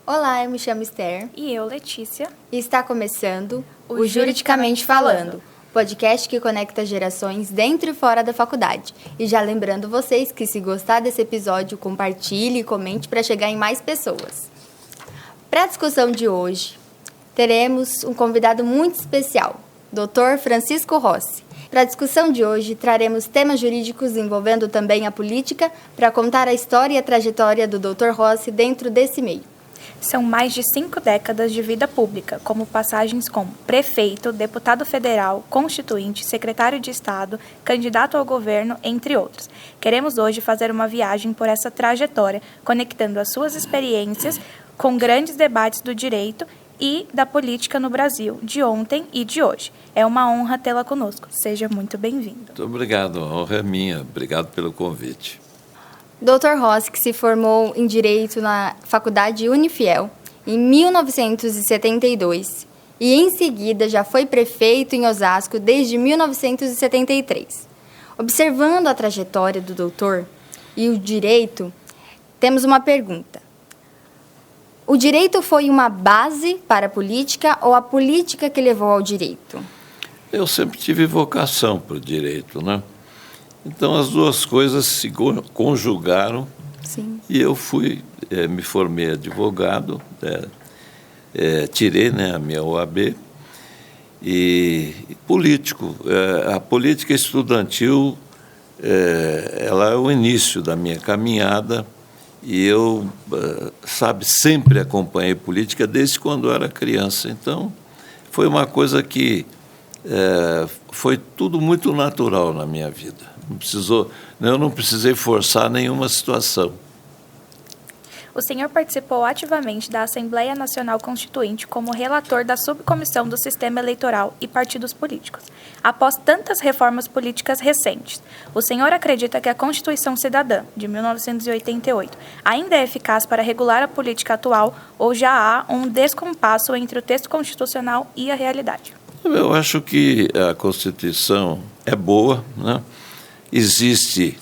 Olá, eu me chamo Esther. E eu, Letícia. E está começando o Juridicamente Falando, podcast que conecta gerações dentro e fora da faculdade. E já lembrando vocês que se gostar desse episódio, compartilhe e comente para chegar em mais pessoas. Para a discussão de hoje, teremos um convidado muito especial, Dr. Francisco Rossi. Para a discussão de hoje, traremos temas jurídicos envolvendo também a política para contar a história e a trajetória do Dr. Rossi dentro desse meio. São mais de 5 décadas de vida pública, como passagens como prefeito, deputado federal, constituinte, secretário de Estado, candidato ao governo, entre outros. Queremos hoje fazer uma viagem por essa trajetória, conectando as suas experiências com grandes debates do direito e da política no Brasil, de ontem e de hoje. É uma honra tê-la conosco. Seja muito bem-vindo. Muito obrigado, a honra é minha. Obrigado pelo convite. Dr. Rossi, que se formou em Direito na Faculdade Unifiel em 1972 e, em seguida, já foi prefeito em Osasco desde 1973. Observando a trajetória do doutor e o direito, temos uma pergunta. O direito foi uma base para a política ou a política que levou ao direito? Eu sempre tive vocação para o direito, né? Então, as duas coisas se conjugaram. Sim. E eu me formei advogado, tirei a minha OAB, e político. A política estudantil, ela é o início da minha caminhada, e eu, sempre acompanhei política desde quando eu era criança. Então, foi uma coisa que foi tudo muito natural na minha vida. Eu não precisei forçar nenhuma situação. O senhor participou ativamente da Assembleia Nacional Constituinte como relator da subcomissão do Sistema Eleitoral e Partidos Políticos. Após tantas reformas políticas recentes, o senhor acredita que a Constituição Cidadã, de 1988, ainda é eficaz para regular a política atual ou já há um descompasso entre o texto constitucional e a realidade? Eu acho que a Constituição é boa, né? Existe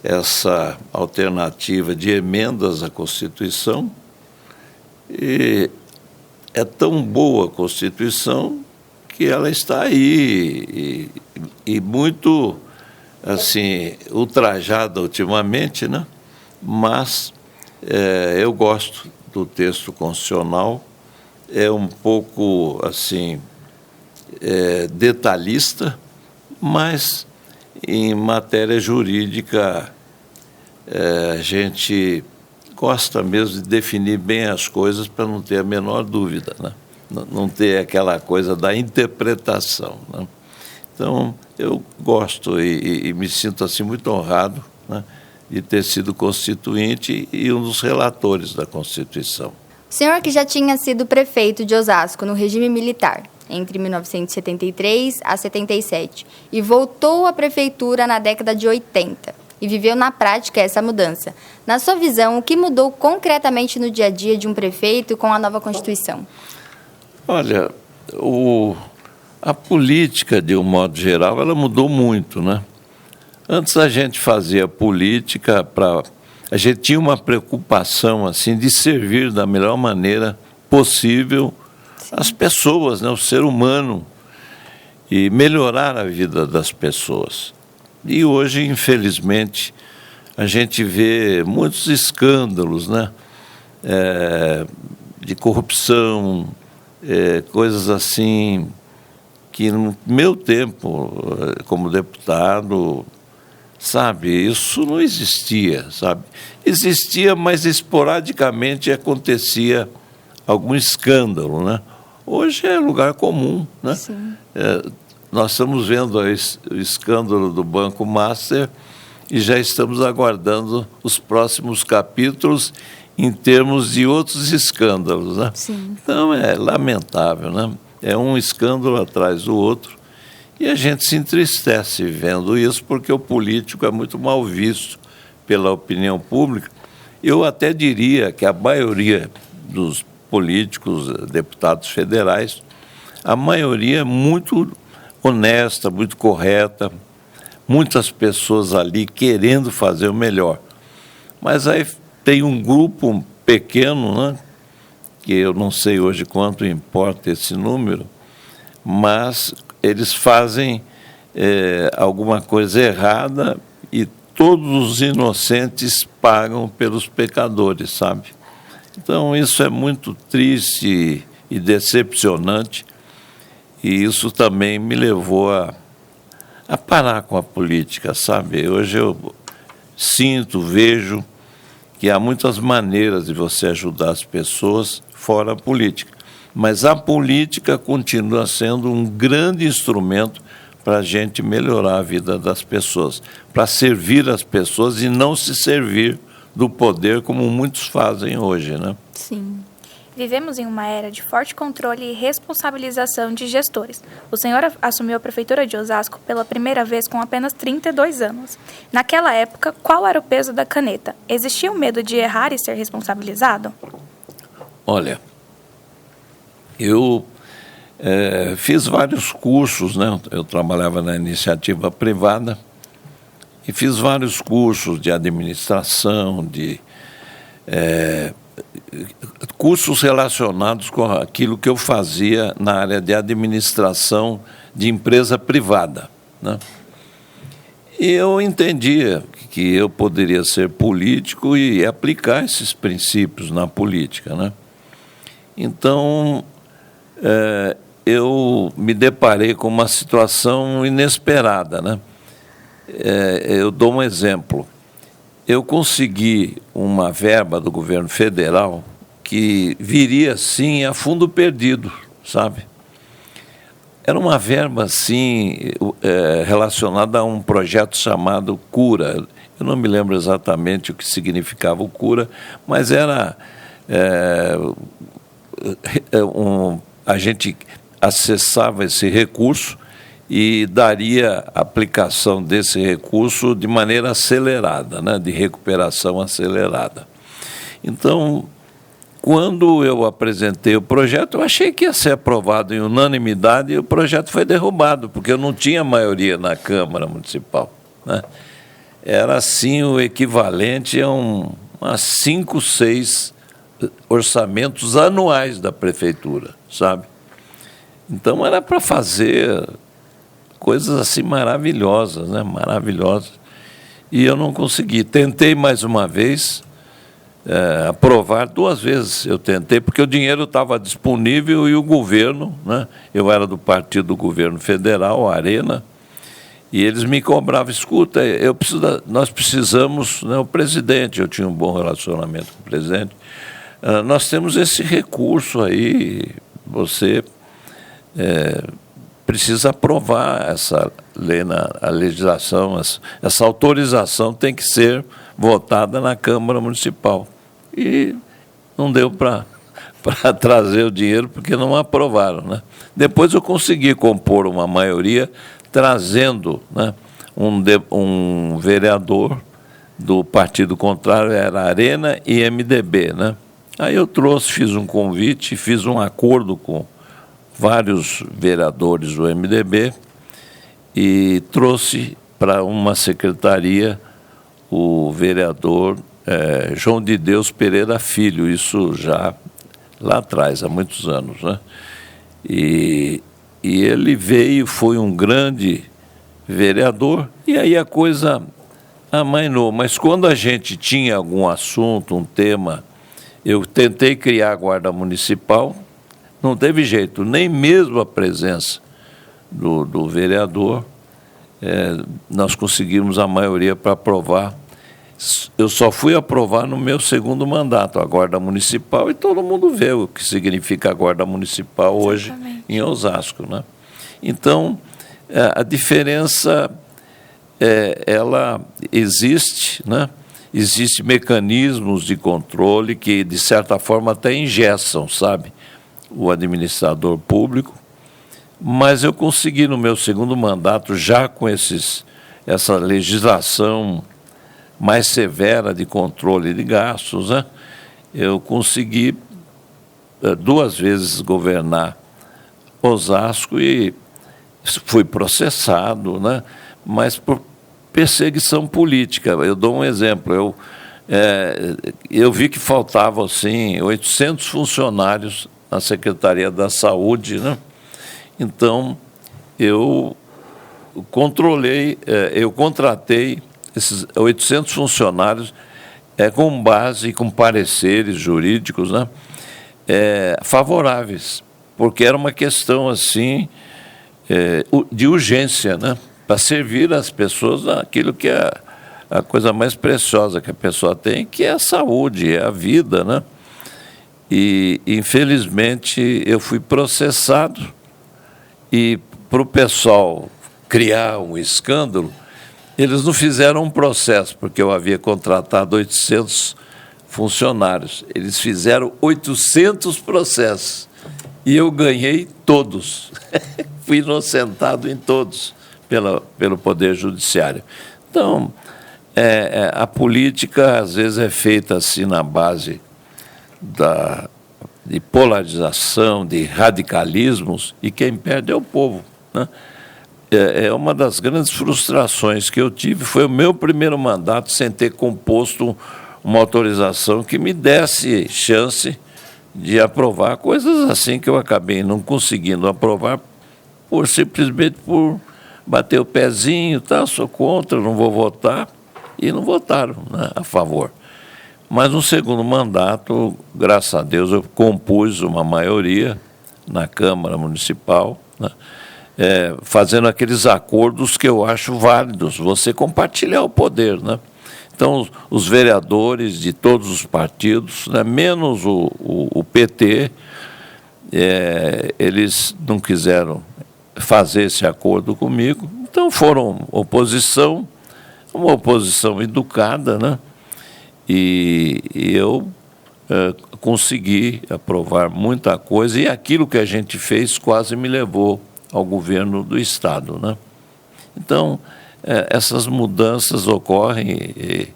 essa alternativa de emendas à Constituição e é tão boa a Constituição que ela está aí e muito assim ultrajada ultimamente, né? Mas eu gosto do texto constitucional, é um pouco assim detalhista, mas em matéria jurídica, a gente gosta mesmo de definir bem as coisas para não ter a menor dúvida, né? Não ter aquela coisa da interpretação, né? Então, eu gosto e me sinto assim muito honrado, né, de ter sido constituinte e um dos relatores da Constituição. O senhor que já tinha sido prefeito de Osasco no regime militar, entre 1973 a 77, e voltou à prefeitura na década de 80, e viveu na prática essa mudança. Na sua visão, o que mudou concretamente no dia a dia de um prefeito com a nova Constituição? Olha, a política, de um modo geral, ela mudou muito, né? Antes a gente fazia política a gente tinha uma preocupação assim, de servir da melhor maneira possível as pessoas, né, o ser humano, e melhorar a vida das pessoas. E hoje, infelizmente, a gente vê muitos escândalos, né, de corrupção, coisas assim, que no meu tempo, como deputado, isso não existia, Existia, mas esporadicamente acontecia algum escândalo, né? Hoje é lugar comum, né? Nós estamos vendo o escândalo do Banco Master e já estamos aguardando os próximos capítulos em termos de outros escândalos, né? Sim. Então, é lamentável, né? É um escândalo atrás do outro e a gente se entristece vendo isso porque o político é muito mal visto pela opinião pública. Eu até diria que a maioria dos políticos, deputados federais, a maioria é muito honesta, muito correta, muitas pessoas ali querendo fazer o melhor. Mas aí tem um grupo pequeno, né, que eu não sei hoje quanto importa esse número, mas eles fazem alguma coisa errada e todos os inocentes pagam pelos pecadores, sabe? Então isso é muito triste e decepcionante, e isso também me levou a parar com a política, sabe? Hoje eu sinto, vejo que há muitas maneiras de você ajudar as pessoas fora a política, mas a política continua sendo um grande instrumento para a gente melhorar a vida das pessoas, para servir as pessoas e não se servir do poder como muitos fazem hoje, né? Sim. Vivemos em uma era de forte controle e responsabilização de gestores. O senhor assumiu a Prefeitura de Osasco pela primeira vez com apenas 32 anos. Naquela época, qual era o peso da caneta? Existia o medo de errar e ser responsabilizado? Olha, eu fiz vários cursos, né? Eu trabalhava na iniciativa privada e fiz vários cursos de administração, cursos relacionados com aquilo que eu fazia na área de administração de empresa privada, né? E eu entendia que eu poderia ser político e aplicar esses princípios na política, né? Então, eu me deparei com uma situação inesperada, né? Eu dou um exemplo. Eu consegui uma verba do governo federal que viria, sim, a fundo perdido, sabe? Era uma verba, assim, relacionada a um projeto chamado Cura. Eu não me lembro exatamente o que significava o Cura, mas era... a gente acessava esse recurso e daria aplicação desse recurso de maneira acelerada, né, de recuperação acelerada. Então, quando eu apresentei o projeto, eu achei que ia ser aprovado em unanimidade e o projeto foi derrubado, porque eu não tinha maioria na Câmara Municipal, né? Era, assim, o equivalente a 5, 6 orçamentos anuais da Prefeitura, sabe? Então, era para fazer coisas assim maravilhosas, né? Maravilhosas. E eu não consegui. Tentei mais uma vez aprovar 2 vezes. Eu tentei, porque o dinheiro estava disponível e o governo, né? Eu era do partido do governo federal, a Arena, e eles me cobravam, escuta, nós precisamos, né, o presidente, eu tinha um bom relacionamento com o presidente, nós temos esse recurso aí, você precisa aprovar essa lei a legislação, essa autorização tem que ser votada na Câmara Municipal. E não deu para trazer o dinheiro porque não aprovaram, né? Depois eu consegui compor uma maioria trazendo, né, um vereador do partido contrário, era Arena e MDB, né? Aí eu trouxe, fiz um convite, fiz um acordo com vários vereadores do MDB e trouxe para uma secretaria o vereador João de Deus Pereira Filho, isso já lá atrás, há muitos anos, né? E ele veio, foi um grande vereador, e aí a coisa amainou. Mas quando a gente tinha algum assunto, um tema, eu tentei criar a Guarda Municipal, não teve jeito, nem mesmo a presença do vereador, nós conseguimos a maioria para aprovar. Eu só fui aprovar no meu segundo mandato, a Guarda Municipal, e todo mundo vê o que significa a Guarda Municipal hoje em Osasco, né? Então, a diferença, ela existe, né? Existem mecanismos de controle que, de certa forma, até engessam, sabe, o administrador público, mas eu consegui, no meu segundo mandato, já com essa legislação mais severa de controle de gastos, né? Eu consegui 2 vezes governar Osasco e fui processado, né? Mas por perseguição política. Eu dou um exemplo, eu vi que faltavam assim, 800 funcionários na Secretaria da Saúde, né? Então, eu contratei esses 800 funcionários com base e com pareceres jurídicos, né? Favoráveis, porque era uma questão assim de urgência, né? Para servir as pessoas aquilo que é a coisa mais preciosa que a pessoa tem, que é a saúde, é a vida, né? E, infelizmente, eu fui processado e, para o pessoal criar um escândalo, eles não fizeram um processo, porque eu havia contratado 800 funcionários. Eles fizeram 800 processos e eu ganhei todos. Fui inocentado em todos pelo Poder Judiciário. Então, a política, às vezes, é feita assim na base de polarização, de radicalismos, e quem perde é o povo, né? Uma das grandes frustrações que eu tive foi o meu primeiro mandato sem ter composto uma autorização que me desse chance de aprovar coisas assim que eu acabei não conseguindo aprovar simplesmente por bater o pezinho, tá, sou contra, não vou votar, e não votaram, né, a favor. Mas no segundo mandato, graças a Deus, eu compus uma maioria na Câmara Municipal, né, fazendo aqueles acordos que eu acho válidos, você compartilhar o poder, né? Então, os vereadores de todos os partidos, né, menos o PT, eles não quiseram fazer esse acordo comigo, então foram oposição, uma oposição educada, né? E eu consegui aprovar muita coisa, e aquilo que a gente fez quase me levou ao governo do Estado, né? Então, essas mudanças ocorrem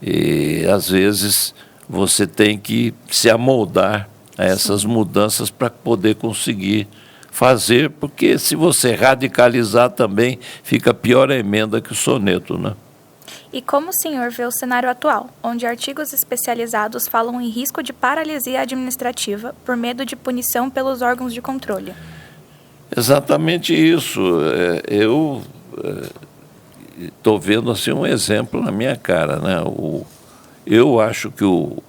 e, às vezes, você tem que se amoldar a essas mudanças para poder conseguir fazer, porque se você radicalizar também, fica pior a emenda que o soneto, né? E como o senhor vê o cenário atual, onde artigos especializados falam em risco de paralisia administrativa por medo de punição pelos órgãos de controle? Exatamente isso. Eu estou vendo assim um exemplo na minha cara, né? Eu acho que o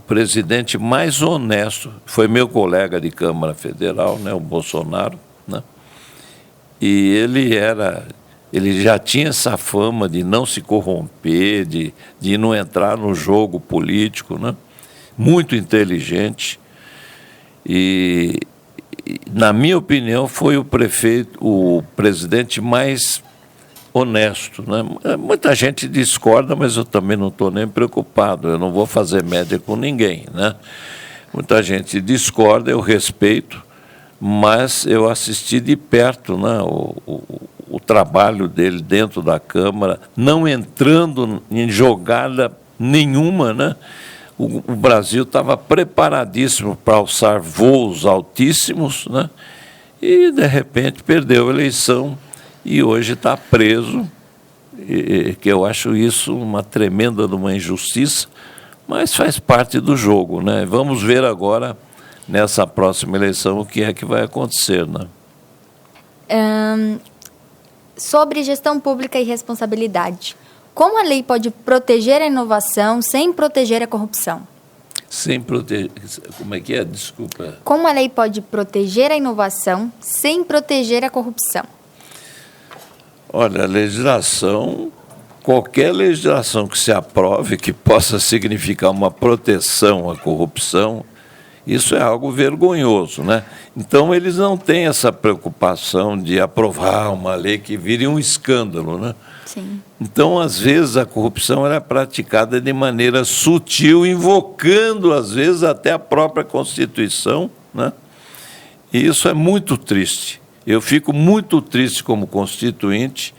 presidente mais honesto foi meu colega de Câmara Federal, né, o Bolsonaro, né? E ele já tinha essa fama de não se corromper, de não entrar no jogo político, né? Muito inteligente. E, na minha opinião, foi o presidente mais honesto, né? Muita gente discorda, mas eu também não estou nem preocupado, eu não vou fazer média com ninguém, né? Muita gente discorda, eu respeito, mas eu assisti de perto, né, o trabalho dele dentro da Câmara, não entrando em jogada nenhuma, né? O Brasil estava preparadíssimo para alçar voos altíssimos, né? E, de repente, perdeu a eleição e hoje está preso, que eu acho isso uma tremenda de uma injustiça, mas faz parte do jogo, né? Vamos ver agora, nessa próxima eleição, o que é que vai acontecer, né? Sobre gestão pública e responsabilidade. Como a lei pode proteger a inovação sem proteger a corrupção? Sem proteger... Como é que é? Desculpa. Como a lei pode proteger a inovação sem proteger a corrupção? Olha, a legislação, qualquer legislação que se aprove que possa significar uma proteção à corrupção, isso é algo vergonhoso, né? Então, eles não têm essa preocupação de aprovar uma lei que vire um escândalo, né? Sim. Então, às vezes, a corrupção era praticada de maneira sutil, invocando, às vezes, até a própria Constituição, né? E isso é muito triste. Eu fico muito triste como constituinte,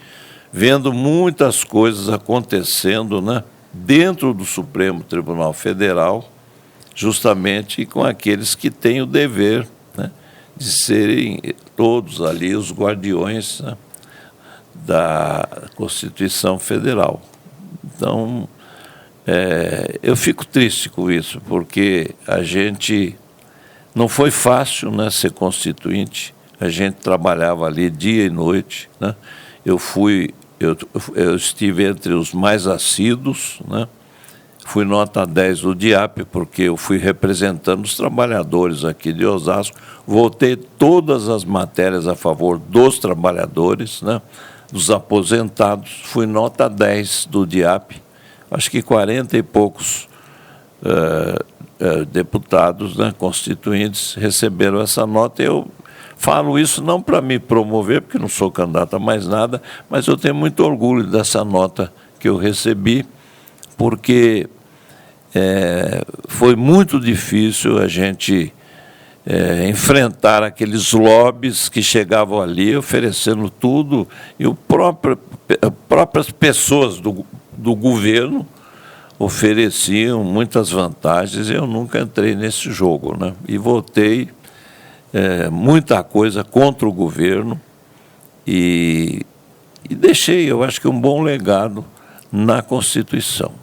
vendo muitas coisas acontecendo, né, dentro do Supremo Tribunal Federal, justamente com aqueles que têm o dever, né, de serem todos ali os guardiões, né, da Constituição Federal. Então, eu fico triste com isso, porque a gente não foi fácil, né, ser constituinte. A gente trabalhava ali dia e noite, né? Eu estive entre os mais assíduos, né? Fui nota 10 do DIAP, porque eu fui representando os trabalhadores aqui de Osasco. Votei todas as matérias a favor dos trabalhadores, né? Dos aposentados. Fui nota 10 do DIAP. Acho que 40 e poucos deputados, né, constituintes receberam essa nota. Eu falo isso não para me promover, porque não sou candidato a mais nada, mas eu tenho muito orgulho dessa nota que eu recebi, porque foi muito difícil a gente enfrentar aqueles lobbies que chegavam ali oferecendo tudo, e próprias pessoas do governo ofereciam muitas vantagens. Eu nunca entrei nesse jogo, né? E votei muita coisa contra o governo e deixei, eu acho que um bom legado na Constituição.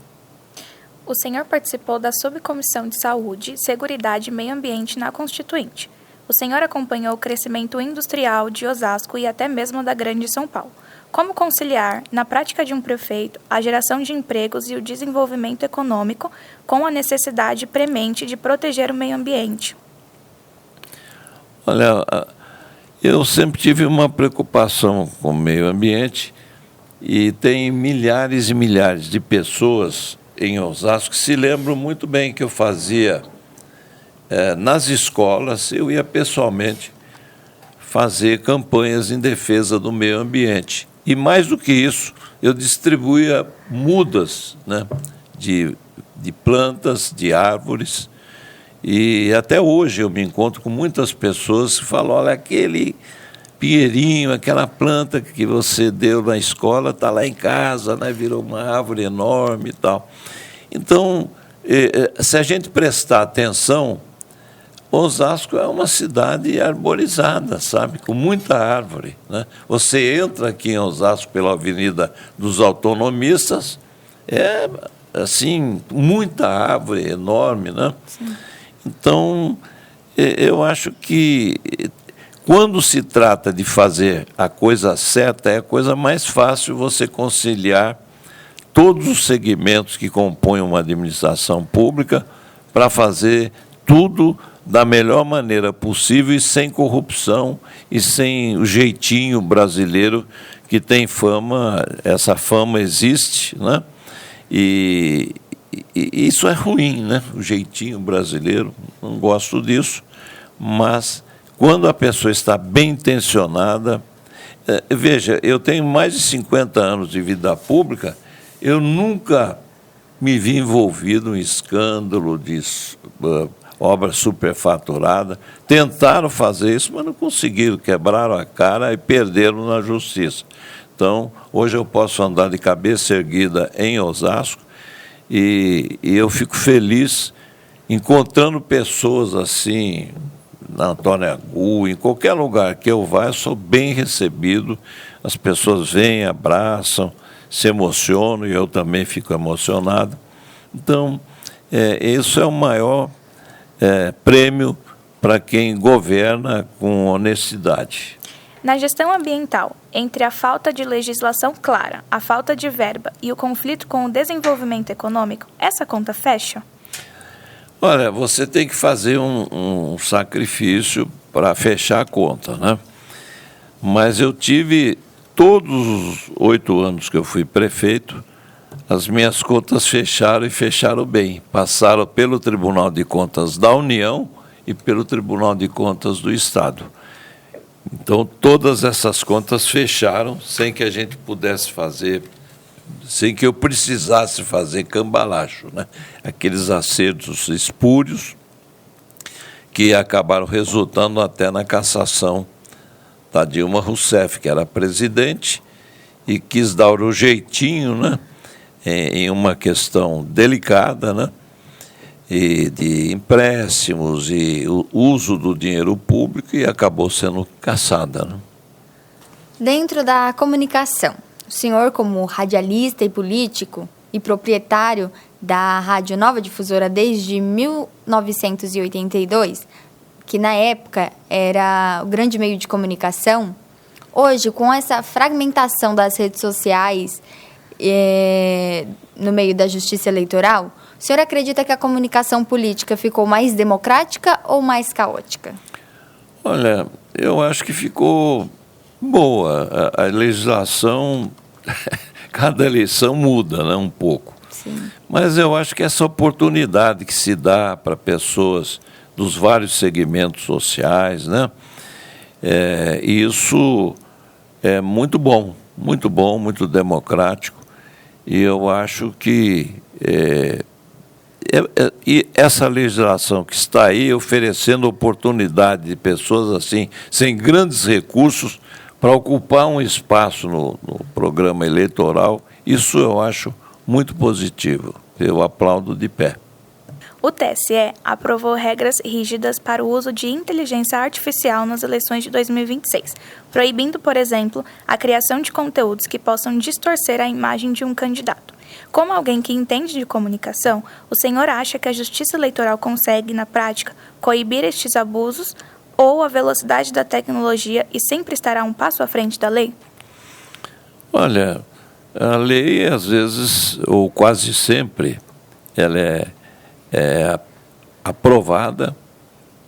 O senhor participou da Subcomissão de Saúde, Seguridade e Meio Ambiente na Constituinte. O senhor acompanhou o crescimento industrial de Osasco e até mesmo da Grande São Paulo. Como conciliar, na prática de um prefeito, a geração de empregos e o desenvolvimento econômico com a necessidade premente de proteger o meio ambiente? Olha, eu sempre tive uma preocupação com o meio ambiente, e tem milhares e milhares de pessoas em Osasco que se lembram muito bem que eu fazia nas escolas. Eu ia pessoalmente fazer campanhas em defesa do meio ambiente. E mais do que isso, eu distribuía mudas, né, de plantas, de árvores. E até hoje eu me encontro com muitas pessoas que falam: olha, aquele pinheirinho, aquela planta que você deu na escola está lá em casa, né, virou uma árvore enorme e tal. Então, se a gente prestar atenção, Osasco é uma cidade arborizada, sabe, com muita árvore, né? Você entra aqui em Osasco pela Avenida dos Autonomistas, assim, muita árvore enorme, né? Sim. Então, eu acho que quando se trata de fazer a coisa certa, é a coisa mais fácil você conciliar todos os segmentos que compõem uma administração pública para fazer tudo da melhor maneira possível e sem corrupção e sem o jeitinho brasileiro que tem fama. Essa fama existe, né? E isso é ruim, né? O jeitinho brasileiro, não gosto disso, mas quando a pessoa está bem intencionada... Veja, eu tenho mais de 50 anos de vida pública, eu nunca me vi envolvido em escândalo de obra superfaturada. Tentaram fazer isso, mas não conseguiram, quebraram a cara e perderam na justiça. Então, hoje eu posso andar de cabeça erguida em Osasco, e eu fico feliz encontrando pessoas assim, na Antônia Agu, em qualquer lugar que eu vá, eu sou bem recebido, as pessoas vêm, abraçam, se emocionam, e eu também fico emocionado. Então, isso é o maior prêmio para quem governa com honestidade. Na gestão ambiental, entre a falta de legislação clara, a falta de verba e o conflito com o desenvolvimento econômico, essa conta fecha? Olha, você tem que fazer um sacrifício para fechar a conta, né? Mas eu tive, todos os 8 anos que eu fui prefeito, as minhas contas fecharam e fecharam bem. Passaram pelo Tribunal de Contas da União e pelo Tribunal de Contas do Estado. Então, todas essas contas fecharam sem que a gente pudesse fazer, sem que eu precisasse fazer cambalacho, né? Aqueles acertos espúrios que acabaram resultando até na cassação da Dilma Rousseff, que era presidente, e quis dar o jeitinho, né, em uma questão delicada, né, e de empréstimos e o uso do dinheiro público, e acabou sendo cassada, né? Dentro da comunicação, o senhor, como radialista e político, e proprietário da Rádio Nova Difusora desde 1982, que na época era o grande meio de comunicação, hoje, com essa fragmentação das redes sociais no meio da justiça eleitoral, o senhor acredita que a comunicação política ficou mais democrática ou mais caótica? Olha, eu acho que ficou boa. A legislação, cada eleição muda, né, um pouco. Sim. Mas eu acho que essa oportunidade que se dá para pessoas dos vários segmentos sociais, né, isso é muito bom, muito democrático. E eu acho que e essa legislação que está aí oferecendo oportunidade de pessoas assim, sem grandes recursos, para ocupar um espaço no programa eleitoral, isso eu acho muito positivo. Eu aplaudo de pé. O TSE aprovou regras rígidas para o uso de inteligência artificial nas eleições de 2026, proibindo, por exemplo, a criação de conteúdos que possam distorcer a imagem de um candidato. Como alguém que entende de comunicação, o senhor acha que a Justiça Eleitoral consegue, na prática, coibir estes abusos ou a velocidade da tecnologia e sempre estará um passo à frente da lei? Olha, a lei, às vezes, ou quase sempre, ela é aprovada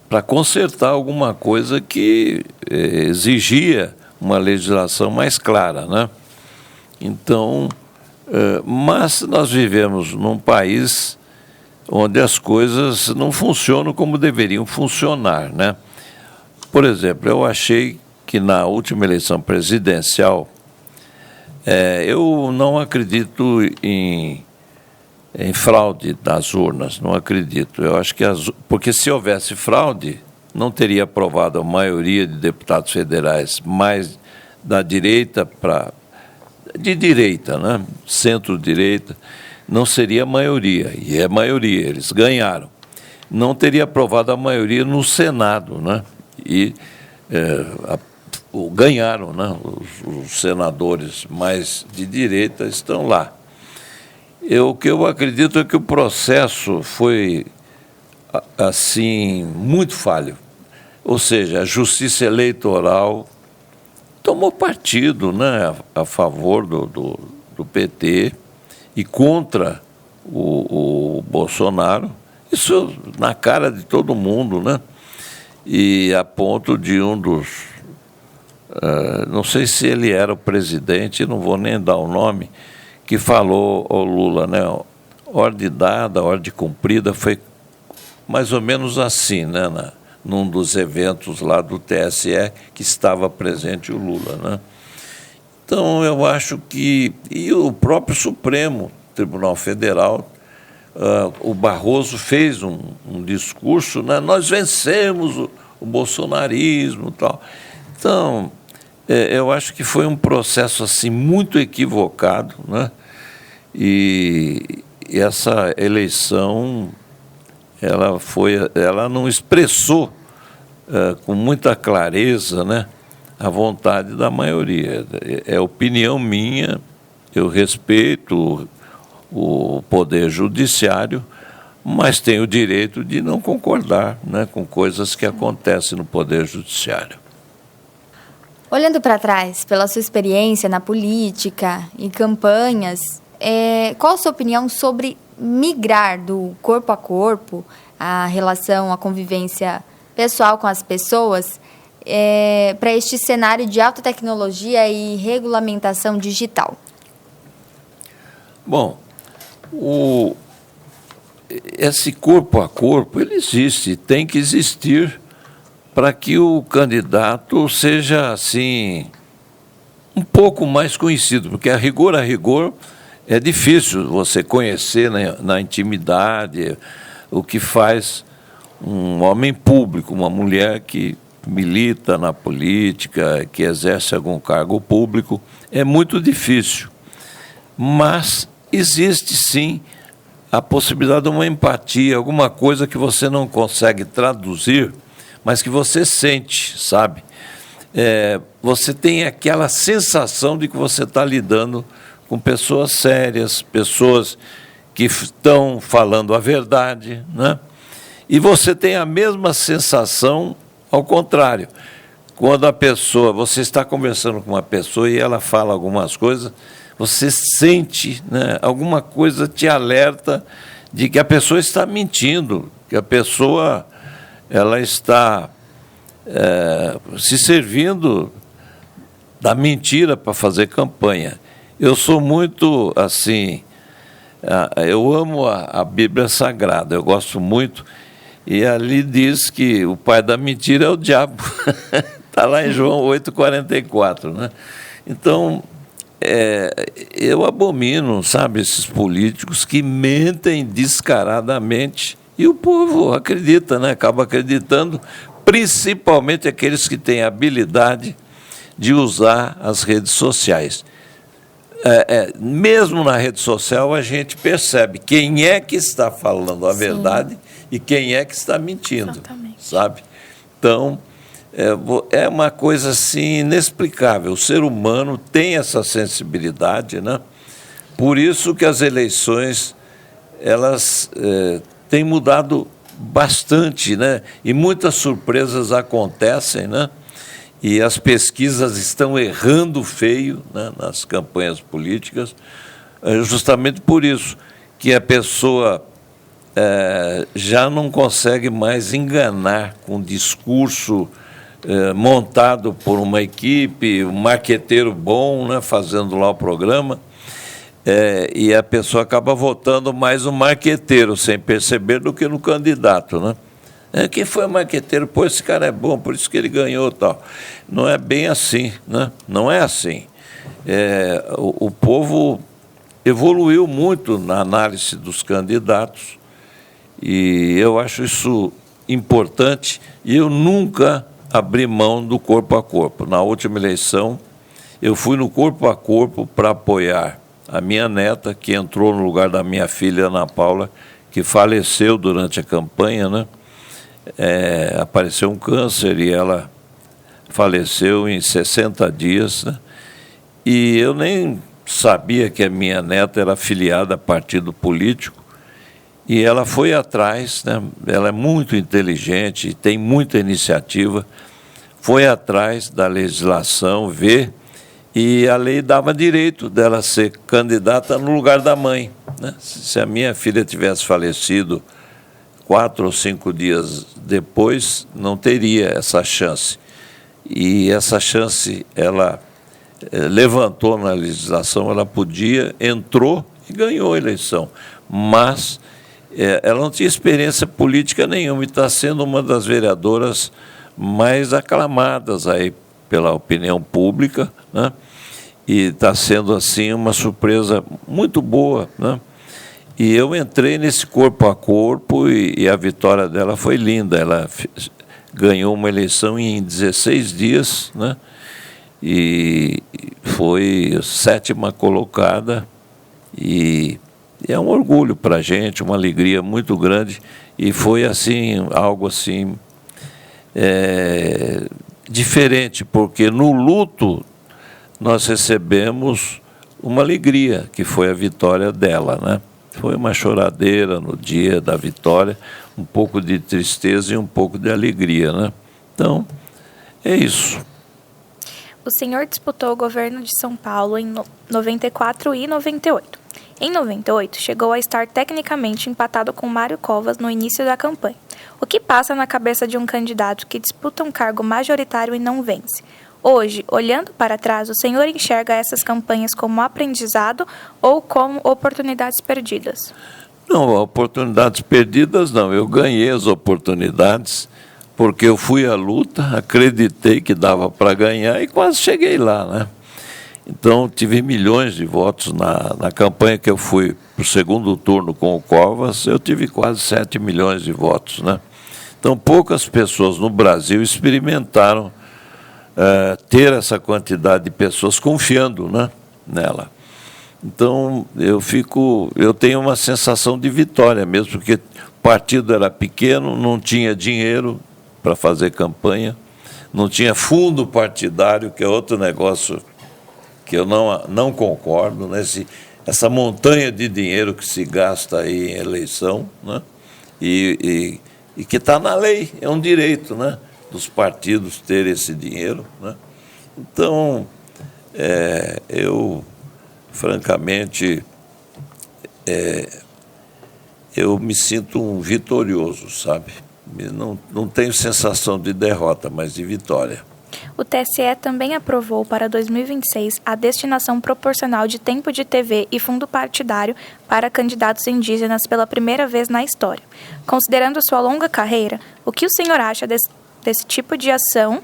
para consertar alguma coisa que exigia uma legislação mais clara, né? Então, mas nós vivemos num país onde as coisas não funcionam como deveriam funcionar, né? Por exemplo, eu achei que na última eleição presidencial, eu não acredito em fraude das urnas, não acredito. Eu acho que porque se houvesse fraude, não teria aprovado a maioria de deputados federais mais da direita de direita, né? Centro-direita, não seria a maioria, e é maioria, eles ganharam. Não teria aprovado a maioria no Senado, né? E ganharam, né? Os senadores mais de direita estão lá. O que eu acredito é que o processo foi, assim, muito falho. Ou seja, a Justiça Eleitoral tomou partido, né, a favor do PT e contra o Bolsonaro. Isso na cara de todo mundo, né? E a ponto de um dos... não sei se ele era o presidente, não vou nem dar o nome, que falou ao Lula, né? Ordem dada, ordem cumprida, foi mais ou menos assim, né? Num dos eventos lá do TSE que estava presente o Lula, né? Então eu acho que... E o próprio Supremo Tribunal Federal, o Barroso fez um discurso, né? Nós vencemos o bolsonarismo e tal. Então... eu acho que foi um processo assim muito equivocado, né? E essa eleição ela não expressou com muita clareza, né, a vontade da maioria. É opinião minha, eu respeito o Poder Judiciário, mas tenho o direito de não concordar, né, com coisas que acontecem no Poder Judiciário. Olhando para trás, pela sua experiência na política e campanhas, qual a sua opinião sobre migrar do corpo a corpo, a relação, a convivência pessoal com as pessoas, para este cenário de alta tecnologia e regulamentação digital? Bom, esse corpo a corpo, ele existe, tem que existir, para que o candidato seja, assim, um pouco mais conhecido, porque a rigor é difícil você conhecer, né, na intimidade o que faz um homem público, uma mulher que milita na política, que exerce algum cargo público, é muito difícil. Mas existe sim a possibilidade de uma empatia, alguma coisa que você não consegue traduzir, mas que você sente, sabe? Você tem aquela sensação de que você está lidando com pessoas sérias, pessoas que estão falando a verdade, né? E você tem a mesma sensação ao contrário. Quando você está conversando com uma pessoa e ela fala algumas coisas, você sente, né, alguma coisa te alerta de que a pessoa está mentindo, que a pessoa ela está se servindo da mentira para fazer campanha. Eu sou muito assim, eu amo a Bíblia Sagrada, eu gosto muito, e ali diz que o pai da mentira é o diabo. Está lá em João 8,44, né? Então, eu abomino, sabe, esses políticos que mentem descaradamente e o povo acredita, né? Acaba acreditando, principalmente aqueles que têm habilidade de usar as redes sociais. Mesmo na rede social, a gente percebe quem é que está falando a verdade e quem é que está mentindo. Exatamente. Sabe? Então, é uma coisa assim inexplicável. O ser humano tem essa sensibilidade, né? Por isso que as eleições elas têm mudado bastante, né? E muitas surpresas acontecem, né? E as pesquisas estão errando feio, né, nas campanhas políticas, justamente por isso, que a pessoa já não consegue mais enganar com discurso montado por uma equipe, um marqueteiro bom, né, fazendo lá o programa, e a pessoa acaba votando mais no marqueteiro, sem perceber, do que no candidato, né? Quem foi o marqueteiro? Pô, esse cara é bom, por isso que ele ganhou e tal. Não é bem assim, né? Não é assim. O povo evoluiu muito na análise dos candidatos e eu acho isso importante e eu nunca abri mão do corpo a corpo. Na última eleição, eu fui no corpo a corpo para apoiar a minha neta, que entrou no lugar da minha filha, Ana Paula, que faleceu durante a campanha, né? Apareceu um câncer e ela faleceu em 60 dias, né? E eu nem sabia que a minha neta era afiliada a partido político e ela foi atrás, né? Ela é muito inteligente, tem muita iniciativa, foi atrás da legislação, ver, e a lei dava direito dela ser candidata no lugar da mãe, né? Se a minha filha tivesse falecido 4 ou 5 dias depois, não teria essa chance. E essa chance, ela levantou na legislação, ela podia, entrou e ganhou a eleição. Mas ela não tinha experiência política nenhuma e está sendo uma das vereadoras mais aclamadas aí pela opinião pública, né? E está sendo, assim, uma surpresa muito boa, né? E eu entrei nesse corpo a corpo e a vitória dela foi linda. Ela ganhou uma eleição em 16 dias, né? E foi 7ª colocada. E é um orgulho para a gente, uma alegria muito grande. E foi assim, algo assim diferente, porque no luto nós recebemos uma alegria, que foi a vitória dela, né? Foi uma choradeira no dia da vitória, um pouco de tristeza e um pouco de alegria, né? Então, é isso. O senhor disputou o governo de São Paulo em 94 e 98. Em 98, chegou a estar tecnicamente empatado com Mário Covas no início da campanha. O que passa na cabeça de um candidato que disputa um cargo majoritário e não vence? Hoje, olhando para trás, o senhor enxerga essas campanhas como aprendizado ou como oportunidades perdidas? Não, oportunidades perdidas não. Eu ganhei as oportunidades porque eu fui à luta, acreditei que dava para ganhar e quase cheguei lá, né? Então, tive milhões de votos na campanha que eu fui para o segundo turno com o Covas, eu tive quase 7 milhões de votos, né? Então, poucas pessoas no Brasil experimentaram ter essa quantidade de pessoas confiando, né, nela. Então, eu tenho uma sensação de vitória mesmo, porque o partido era pequeno, não tinha dinheiro para fazer campanha, não tinha fundo partidário, que é outro negócio que eu não concordo, né? Essa montanha de dinheiro que se gasta aí em eleição, né? E que está na lei, é um direito, né? Dos partidos terem esse dinheiro, né? Então, eu, francamente, eu me sinto um vitorioso, sabe? Não tenho sensação de derrota, mas de vitória. O TSE também aprovou para 2026 a destinação proporcional de tempo de TV e fundo partidário para candidatos indígenas pela primeira vez na história. Considerando sua longa carreira, o que o senhor acha desse tipo de ação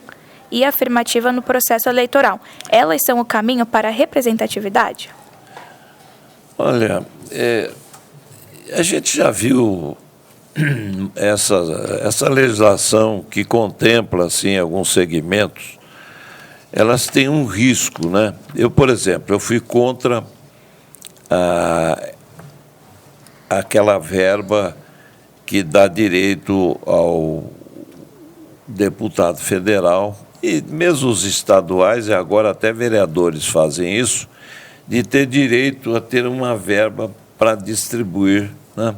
e afirmativa no processo eleitoral? Elas são o caminho para a representatividade? Olha, a gente já viu essa legislação que contempla assim, alguns segmentos, elas têm um risco, né? Eu, por exemplo, eu fui contra aquela verba que dá direito ao deputado federal, e mesmo os estaduais, e agora até vereadores fazem isso, de ter direito a ter uma verba para distribuir, né,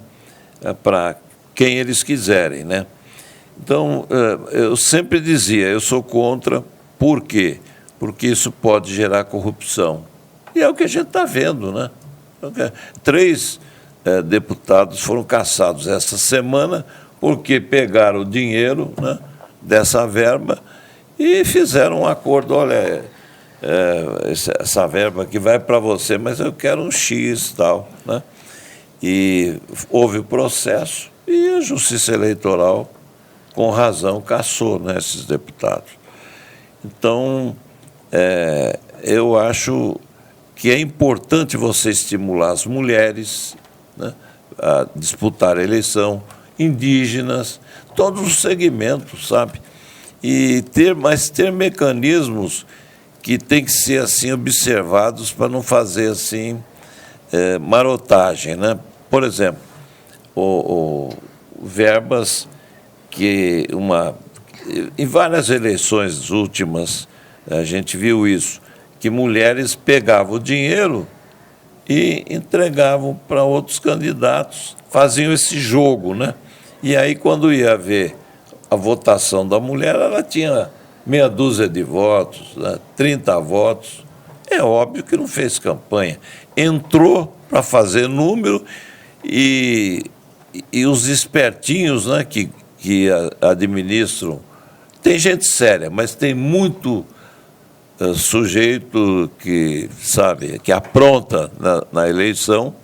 para quem eles quiserem, né? Então, eu sempre dizia, eu sou contra, por quê? Porque isso pode gerar corrupção. E é o que a gente está vendo, né? 3 deputados foram cassados essa semana porque pegaram o dinheiro, né, dessa verba e fizeram um acordo, olha, essa verba aqui vai para você, mas eu quero um X e tal, né? E houve o processo e a Justiça Eleitoral, com razão, cassou, né, esses deputados. Então, eu acho que é importante você estimular as mulheres, né, a disputar a eleição, indígenas, todos os segmentos, sabe? E ter mecanismos que têm que ser assim observados para não fazer assim marotagem, né? Por exemplo, verbas que em várias eleições últimas a gente viu isso, que mulheres pegavam o dinheiro e entregavam para outros candidatos, faziam esse jogo, né? E aí, quando ia ver a votação da mulher, ela tinha meia dúzia de votos, né, 30 votos. É óbvio que não fez campanha. Entrou para fazer número e os espertinhos, né, que administram. Tem gente séria, mas tem muito sujeito que, sabe, que apronta na eleição.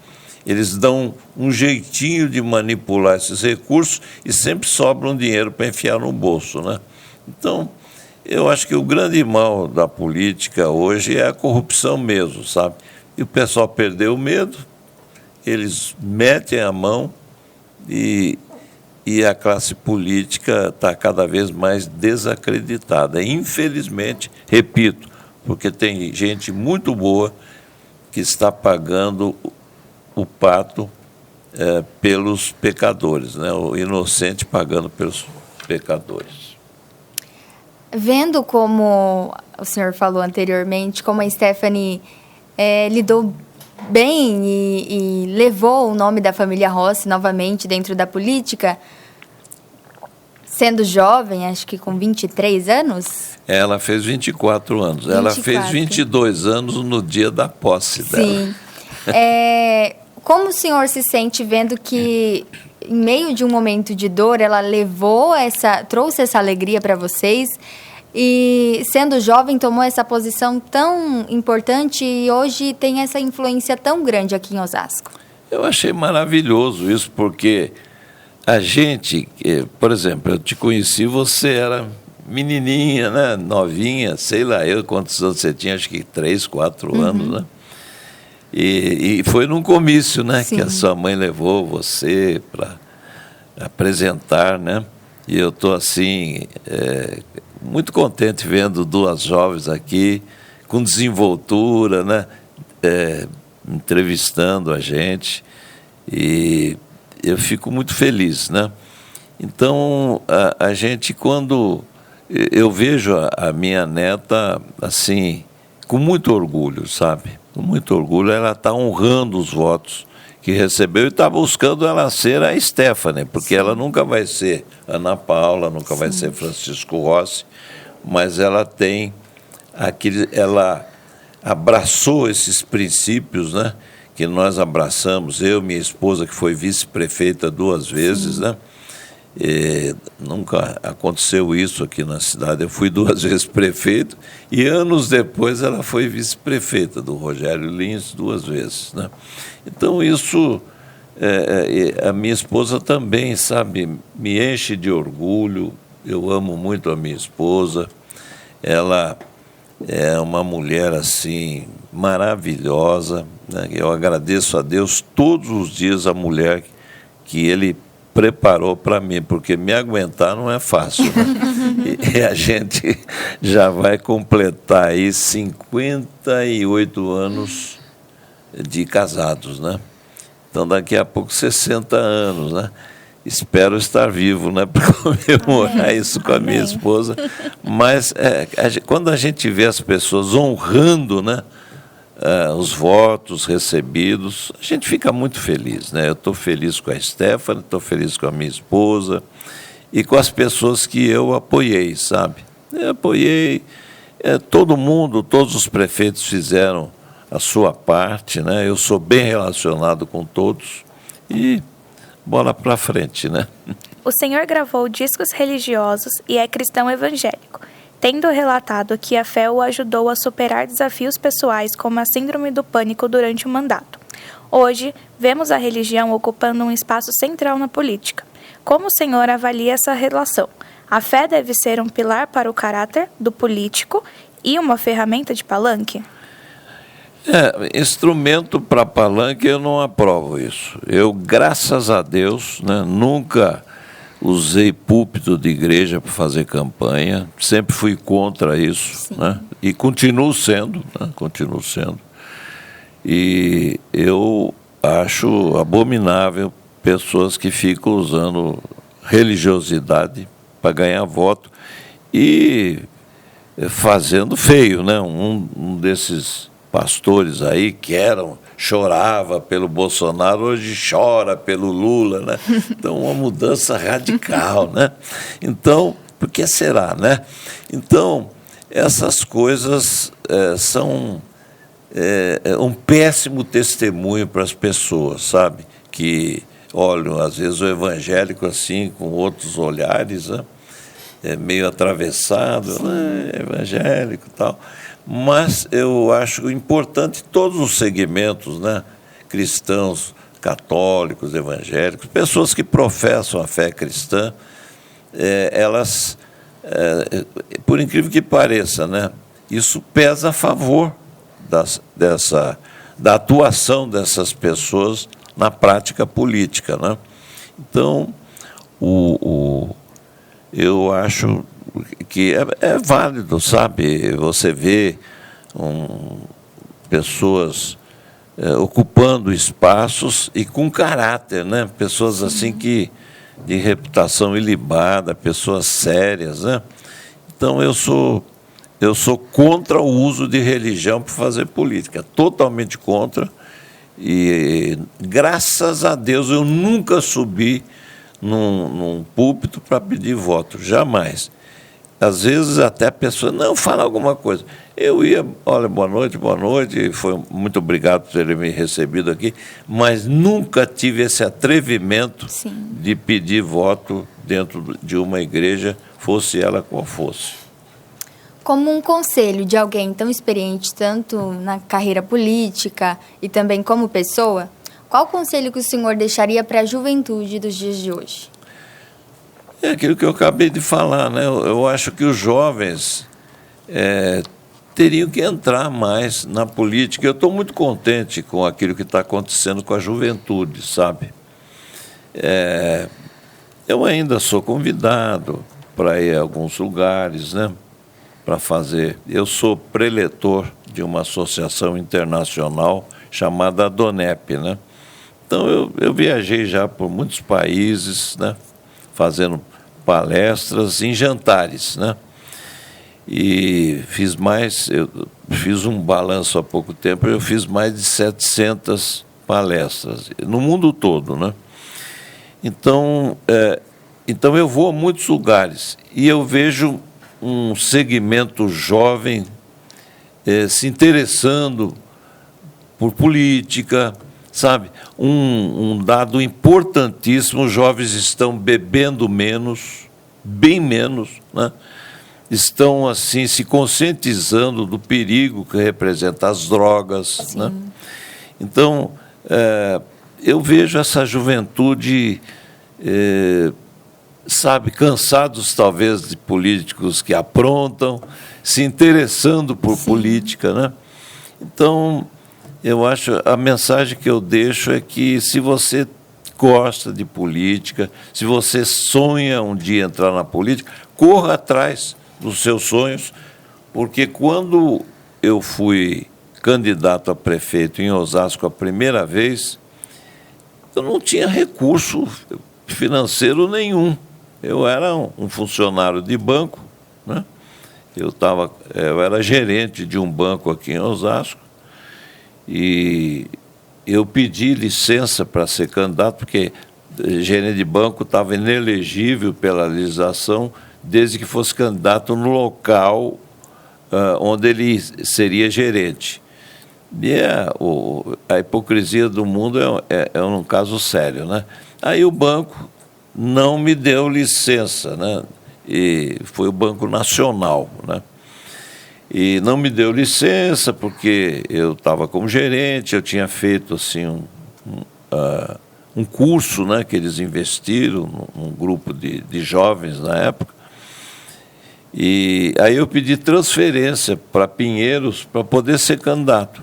Eles dão um jeitinho de manipular esses recursos e sempre sobra um dinheiro para enfiar no bolso, né? Então, eu acho que o grande mal da política hoje é a corrupção mesmo, sabe? E o pessoal perdeu o medo, eles metem a mão e a classe política está cada vez mais desacreditada. Infelizmente, repito, porque tem gente muito boa que está pagando o pato pelos pecadores, né? O inocente pagando pelos pecadores. Vendo como o senhor falou anteriormente, como a Stephanie lidou bem e levou o nome da família Rossi novamente dentro da política, sendo jovem, acho que com 23 anos? Ela fez 24 anos. 24. Ela fez 22 anos no dia da posse dela. Sim. Como o senhor se sente vendo que, em meio de um momento de dor, ela trouxe essa alegria para vocês e, sendo jovem, tomou essa posição tão importante e hoje tem essa influência tão grande aqui em Osasco? Eu achei maravilhoso isso, porque a gente, por exemplo, eu te conheci, você era menininha, né, novinha, sei lá eu quantos anos você tinha, acho que 3, 4 anos, né? E foi num comício, né? Sim. Que a sua mãe levou você para apresentar, né? E eu estou assim, muito contente vendo 2 jovens aqui, com desenvoltura, né? Entrevistando a gente, e eu fico muito feliz, né? Então, a gente, quando eu vejo a minha neta, assim, com muito orgulho, sabe? Com muito orgulho, ela está honrando os votos que recebeu e está buscando ela ser a Stephanie, porque ela nunca vai ser Ana Paula, nunca vai ser Francisco Rossi, mas ela tem ela abraçou esses princípios, né, que nós abraçamos, eu, minha esposa, que foi vice-prefeita 2 vezes, né? Nunca aconteceu isso aqui na cidade. Eu fui 2 vezes prefeito e anos depois ela foi vice-prefeita do Rogério Lins 2 vezes, né? Então isso, a minha esposa também, sabe, me enche de orgulho. Eu amo muito a minha esposa. Ela é uma mulher assim maravilhosa, né? Eu agradeço a Deus todos os dias a mulher que Ele preparou para mim, porque me aguentar não é fácil, né? E a gente já vai completar aí 58 anos de casados, né? Então daqui a pouco 60 anos, né? Espero estar vivo, né, para comemorar isso com a minha esposa. Mas quando a gente vê as pessoas honrando, né, os votos recebidos, a gente fica muito feliz, né? Eu estou feliz com a Stephanie, estou feliz com a minha esposa e com as pessoas que eu apoiei, sabe? Eu apoiei todo mundo, todos os prefeitos fizeram a sua parte, né? Eu sou bem relacionado com todos e bola para frente, né? O senhor gravou discos religiosos e é cristão evangélico, tendo relatado que a fé o ajudou a superar desafios pessoais como a síndrome do pânico durante o mandato. Hoje, vemos a religião ocupando um espaço central na política. Como o senhor avalia essa relação? A fé deve ser um pilar para o caráter do político e uma ferramenta de palanque? Instrumento para palanque eu não aprovo isso. Eu, graças a Deus, né, nunca usei púlpito de igreja para fazer campanha, sempre fui contra isso, né? E continuo sendo, né? Continuo sendo. E eu acho abominável pessoas que ficam usando religiosidade para ganhar voto e fazendo feio, né? Um desses pastores aí que chorava pelo Bolsonaro, hoje chora pelo Lula, né? Então, uma mudança radical, né? Então, por que será, né? Então, essas coisas são um péssimo testemunho para as pessoas, sabe? Que olham, às vezes, o evangélico assim, com outros olhares, né? Meio atravessado, né? Evangélico e tal. Mas eu acho importante todos os segmentos, né? Cristãos, católicos, evangélicos, pessoas que professam a fé cristã, elas, por incrível que pareça, né? Isso pesa a favor da atuação dessas pessoas na prática política, né? Então, eu acho que é válido, sabe? Você vê pessoas ocupando espaços e com caráter, né? Pessoas assim que de reputação ilibada, pessoas sérias, né? Então eu sou contra o uso de religião para fazer política, totalmente contra. E graças a Deus eu nunca subi num púlpito para pedir voto, jamais. Às vezes até a pessoa, não, fala alguma coisa. Eu ia, olha, boa noite, foi muito obrigado por terem me recebido aqui, mas nunca tive esse atrevimento de pedir voto dentro de uma igreja, fosse ela qual fosse. Como um conselho de alguém tão experiente, tanto na carreira política e também como pessoa, qual conselho que o senhor deixaria para a juventude dos dias de hoje? É aquilo que eu acabei de falar, né? Eu acho que os jovens teriam que entrar mais na política. Eu estou muito contente com aquilo que está acontecendo com a juventude, sabe? Eu ainda sou convidado para ir a alguns lugares, né? Para fazer. Eu sou preletor de uma associação internacional chamada ADONEP, né? Então eu viajei já por muitos países, né? Fazendo palestras em jantares, né? e eu fiz um balanço há pouco tempo, eu fiz mais de 700 palestras, no mundo todo, né? Então eu vou a muitos lugares e eu vejo um segmento jovem se interessando por política, sabe? Um dado importantíssimo: os jovens estão bebendo menos, bem menos, né? Estão assim se conscientizando do perigo que representa as drogas, né? Então eu vejo essa juventude, sabe, cansados talvez de políticos que aprontam, se interessando por política, né? Então eu acho, a mensagem que eu deixo é que, se você gosta de política, se você sonha um dia entrar na política, corra atrás dos seus sonhos, porque quando eu fui candidato a prefeito em Osasco a primeira vez, eu não tinha recurso financeiro nenhum. Eu era um funcionário de banco, né? Eu era gerente de um banco aqui em Osasco, e eu pedi licença para ser candidato, porque gerente de banco estava inelegível pela legislação, desde que fosse candidato no local onde ele seria gerente. E a hipocrisia do mundo é um caso sério, né? Aí o banco não me deu licença, né? E foi o Banco Nacional, né? E não me deu licença porque eu estava como gerente, eu tinha feito assim um curso, né, que eles investiram num grupo de jovens na época. E aí eu pedi transferência para Pinheiros para poder ser candidato.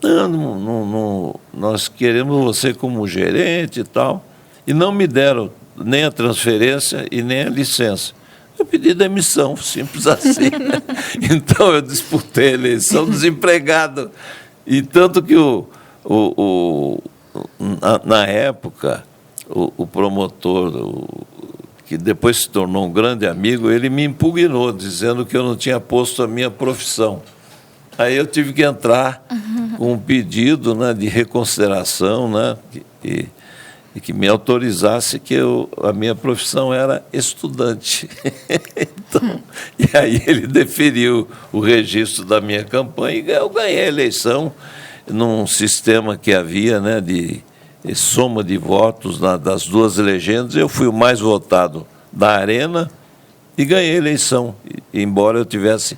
Não, nós queremos você como gerente e tal. E não me deram nem a transferência e nem a licença. Eu pedi demissão, simples assim. Então eu disputei a eleição desempregado. E tanto que na época, o promotor, que depois se tornou um grande amigo, ele me impugnou, dizendo que eu não tinha posto a minha profissão. Aí eu tive que entrar com um pedido, né, de reconsideração, né, e que me autorizasse que a minha profissão era estudante. Então, e aí ele deferiu o registro da minha campanha e eu ganhei a eleição num sistema que havia, né, de soma de votos das duas legendas. Eu fui o mais votado da Arena e ganhei a eleição, embora eu tivesse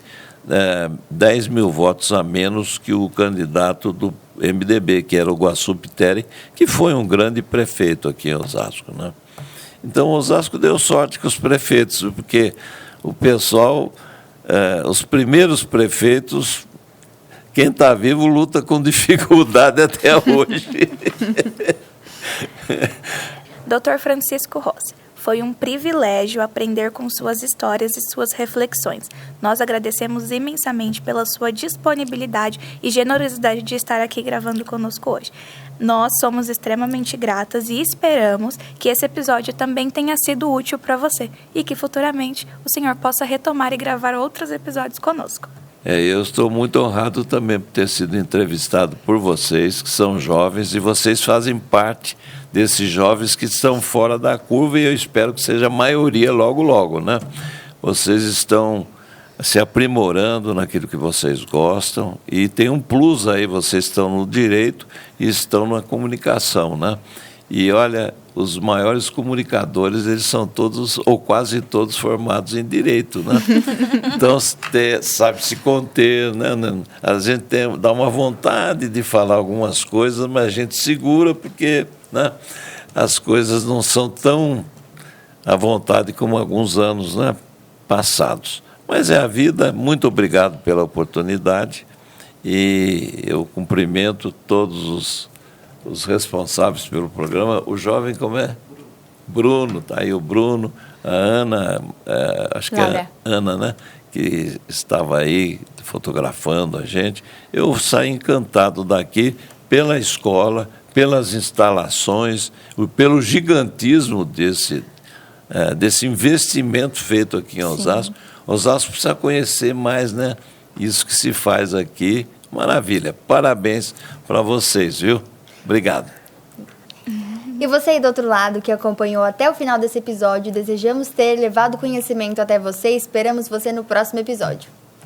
10 mil votos a menos que o candidato do MDB, que era o Guaçu Piteri, que foi um grande prefeito aqui em Osasco, né? Então, Osasco deu sorte com os prefeitos, porque o pessoal, os primeiros prefeitos, quem está vivo luta com dificuldade até hoje. Dr. Francisco Rossi, foi um privilégio aprender com suas histórias e suas reflexões. Nós agradecemos imensamente pela sua disponibilidade e generosidade de estar aqui gravando conosco hoje. Nós somos extremamente gratas e esperamos que esse episódio também tenha sido útil para você e que futuramente o senhor possa retomar e gravar outros episódios conosco. Eu estou muito honrado também por ter sido entrevistado por vocês, que são jovens, e vocês fazem parte desses jovens que estão fora da curva, e eu espero que seja a maioria logo, logo, né? Vocês estão se aprimorando naquilo que vocês gostam, e tem um plus aí, vocês estão no direito e estão na comunicação, né? E olha, os maiores comunicadores, eles são todos, ou quase todos, formados em direito, né? Então, sabe se conter, né? A gente dá uma vontade de falar algumas coisas, mas a gente segura porque, né, as coisas não são tão à vontade como alguns anos, né, passados. Mas é a vida. Muito obrigado pela oportunidade e eu cumprimento todos os responsáveis pelo programa. O jovem, como é? Bruno, está aí o Bruno, a Ana, acho que é a Ana, né, que estava aí fotografando a gente. Eu saí encantado daqui pela escola, pelas instalações, pelo gigantismo desse investimento feito aqui em Osasco. Osasco precisa conhecer mais, né, isso que se faz aqui. Maravilha, parabéns para vocês, viu? Obrigado. E você aí do outro lado que acompanhou até o final desse episódio, desejamos ter levado conhecimento até você e esperamos você no próximo episódio.